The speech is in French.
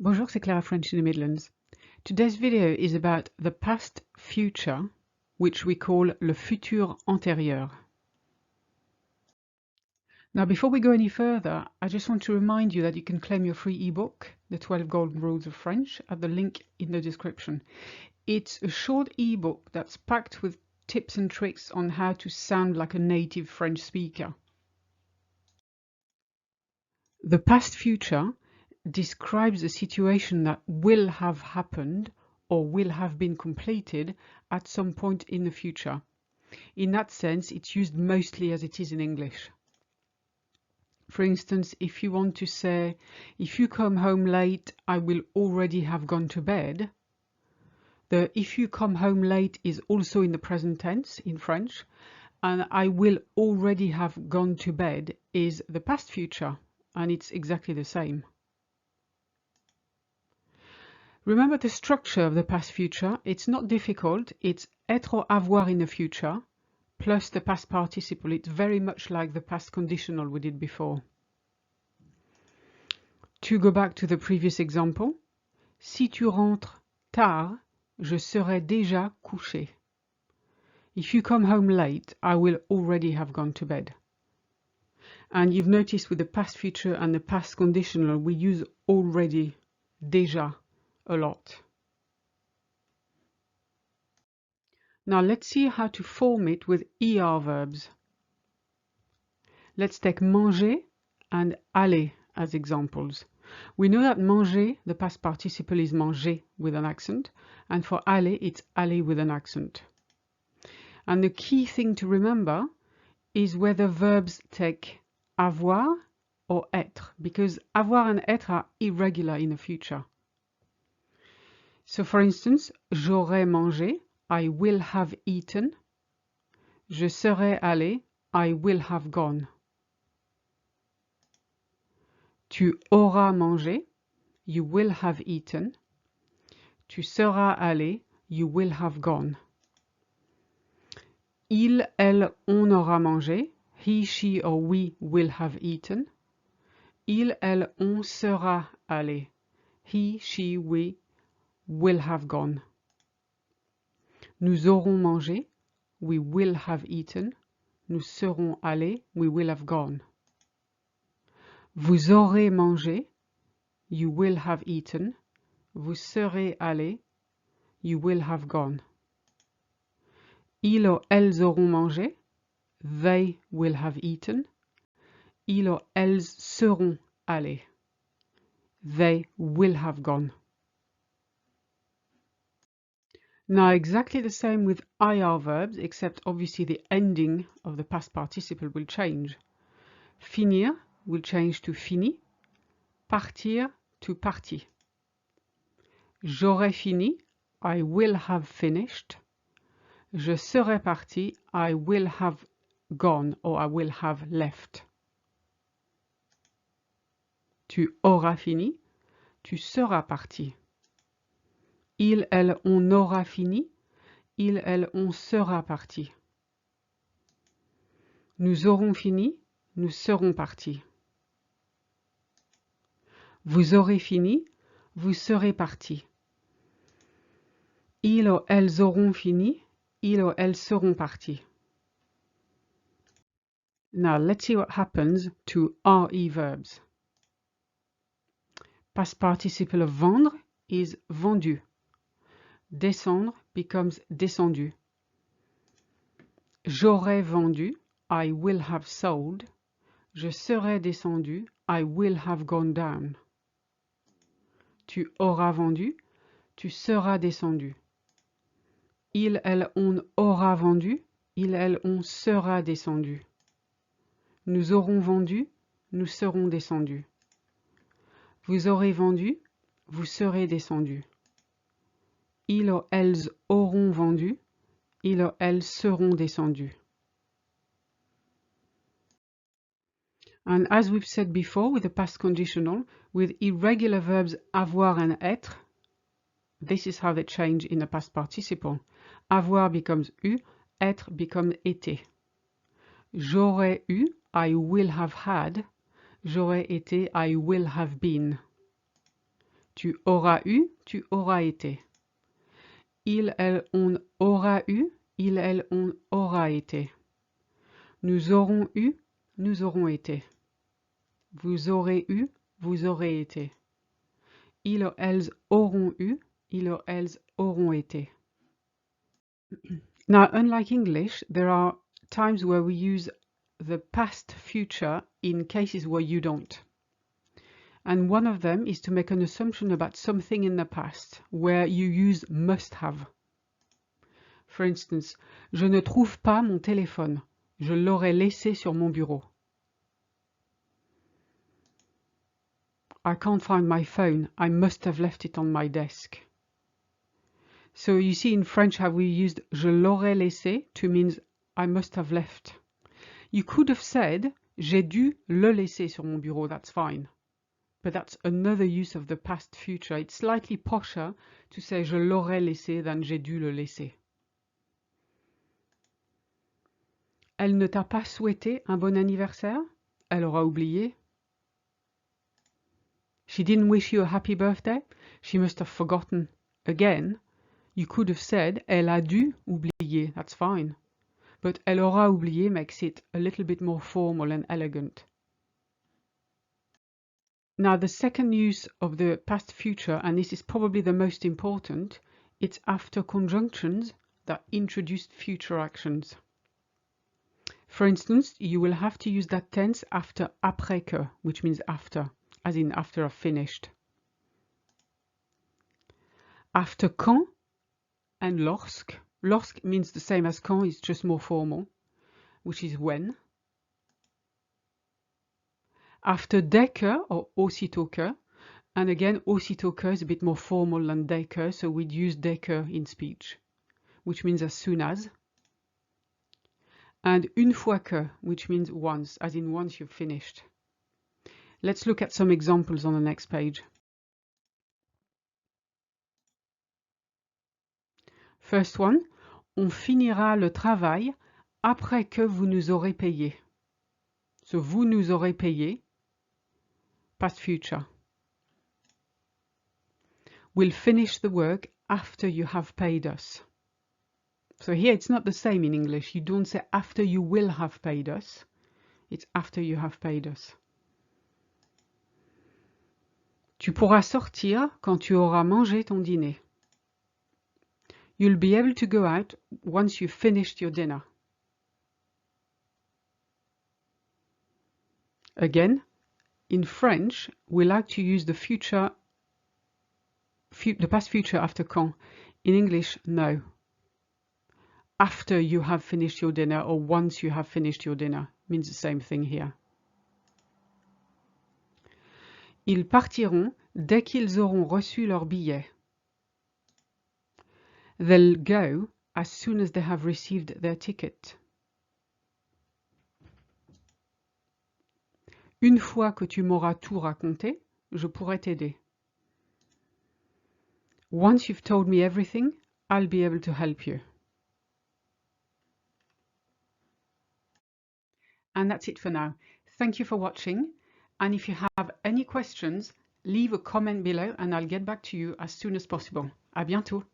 Bonjour, c'est Clara French in the Midlands. Today's video is about the past future, which we call le futur antérieur. Now, before we go any further, I just want to remind you that you can claim your free ebook, The 12 Golden Rules of French, at the link in the description. It's a short ebook that's packed with tips and tricks on how to sound like a native French speaker. The past future describes a situation that will have happened or will have been completed at some point in the future. In that sense, it's used mostly as it is in English. For instance, if you want to say, if you come home late, I will already have gone to bed. The if you come home late is also in the present tense in French, and I will already have gone to bed is the past future, and it's exactly the same. Remember the structure of the past future. It's not difficult. It's être or avoir in the future plus the past participle. It's very much like the past conditional we did before. To go back to the previous example, si tu rentres tard, je serai déjà couché. If you come home late, I will already have gone to bed. And you've noticed with the past future and the past conditional, we use already, déjà, a lot. Now let's see how to form it with ER verbs. Let's take manger and aller as examples. We know that manger, the past participle is manger with an accent, and for aller, it's aller with an accent. And the key thing to remember is whether verbs take avoir or être, because avoir and être are irregular in the future. So for instance, j'aurai mangé, I will have eaten. Je serai allé, I will have gone. Tu auras mangé, you will have eaten. Tu seras allé, you will have gone. Il, elle, on aura mangé, he, she or we will have eaten. Il, elle, on sera allé, he, she, we will have gone. Nous aurons mangé, we will have eaten. Nous serons allés, we will have gone. Vous aurez mangé, you will have eaten. Vous serez allés, you will have gone. Ils ou elles auront mangé, they will have eaten. Ils ou elles seront allés, they will have gone. Now exactly the same with IR verbs, except obviously the ending of the past participle will change. Finir will change to fini, partir to parti. J'aurai fini, I will have finished. Je serai parti, I will have gone or I will have left. Tu auras fini, tu seras parti. Il, elle, on aura fini, il, elle, on sera parti. Nous aurons fini, nous serons partis. Vous aurez fini, vous serez partis. Ils ou elles auront fini, ils ou elles seront partis. Now let's see what happens to RE verbs. Past participle of vendre is vendu. Descendre becomes descendu. J'aurai vendu, I will have sold. Je serai descendu, I will have gone down. Tu auras vendu, tu seras descendu. Il, elle, on aura vendu, il, elle, on sera descendu. Nous aurons vendu, nous serons descendus. Vous aurez vendu, vous serez descendu. Ils ou elles auront vendu, ils ou elles seront descendus. And as we've said before with the past conditional, with irregular verbs avoir and être, this is how they change in the past participle. Avoir becomes eu, être becomes été. J'aurais eu, I will have had. J'aurais été, I will have been. Tu auras eu, tu auras été. Il, elle, on aura eu, il, elle, on aura été. Nous aurons eu, nous aurons été. Vous aurez eu, vous aurez été. Ils, elles auront eu, ils, elles auront été. Now, unlike English, there are times where we use the past future in cases where you don't. And one of them is to make an assumption about something in the past, where you use must have. For instance, je ne trouve pas mon téléphone. Je l'aurais laissé sur mon bureau. I can't find my phone. I must have left it on my desk. So you see in French how we used je l'aurais laissé to means I must have left. You could have said j'ai dû le laisser sur mon bureau, that's fine. But that's another use of the past future. It's slightly posher to say je l'aurais laissé than j'ai dû le laisser. Elle ne t'a pas souhaité un bon anniversaire? Elle aura oublié. She didn't wish you a happy birthday? She must have forgotten. Again, you could have said elle a dû oublier, that's fine. But elle aura oublié makes it a little bit more formal and elegant. Now the second use of the past future, and this is probably the most important, it's after conjunctions that introduce future actions. For instance, you will have to use that tense after après que, which means after, as in after I've finished. After quand and lorsque. Lorsque means the same as quand, it's just more formal, which is when. After dès que or aussitôt que, and again aussitôt que is a bit more formal than dès que, so we'd use dès que in speech, which means as soon as. And une fois que, which means once, as in once you've finished. Let's look at some examples on the next page. First one, on finira le travail après que vous nous aurez payé. So vous nous aurez payé, past future. We'll finish the work after you have paid us. So here it's not the same in English. You don't say after you will have paid us. It's after you have paid us. Tu pourras sortir quand tu auras mangé ton dîner. You'll be able to go out once you've finished your dinner. Again, in French, we like to use the past future after quand. In English, no. After you have finished your dinner or once you have finished your dinner means the same thing here. Ils partiront dès qu'ils auront reçu leur billet. They'll go as soon as they have received their ticket. Une fois que tu m'auras tout raconté, je pourrai t'aider. Once you've told me everything, I'll be able to help you. And that's it for now. Thank you for watching. And if you have any questions, leave a comment below and I'll get back to you as soon as possible. À bientôt.